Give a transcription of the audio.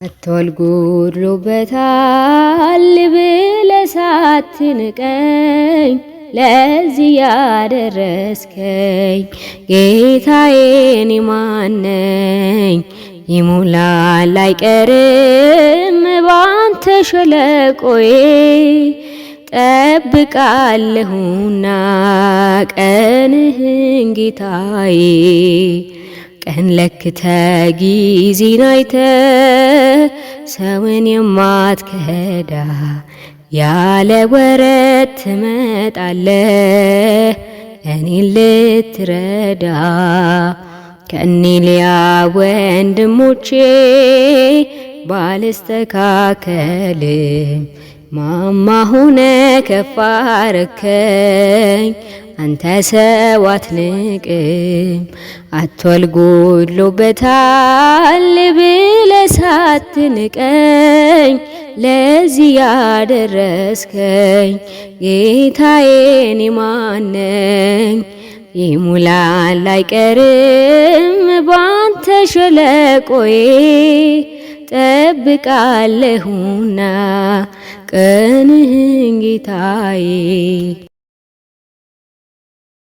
አትወል ጎድሎበታል ብለህ ሳትንቀኝ ለዚህ ያደረስከኝ ጌታዬ እኔ ማን ነኝ? ይሞላል አይቀርም ባንተ ሸለቆዬ ጠብቃለሁና ቀንህን ጌታዬ። ቀን ለክተ ጊዜን አይተ ሰውን የማትከዳ ያለ ወረት ትመጣለ እኔን ልትረዳ። ከእኔልያ ወንድሞቼ ባልስተካከልም ማማ ሆነ ከፍ አረከኝ አንተ ሰው አትንቅም። አትወል ጎድሎበታል ብለህ ሳትንቀኝ ለዚህ ያደረስከኝ ጌታዬ እኔ ማን ነኝ? ይሞላል አይቀርም ባንተ ሸለቆዬ ጠብቃለሁና ቀንህን ጌታዬ።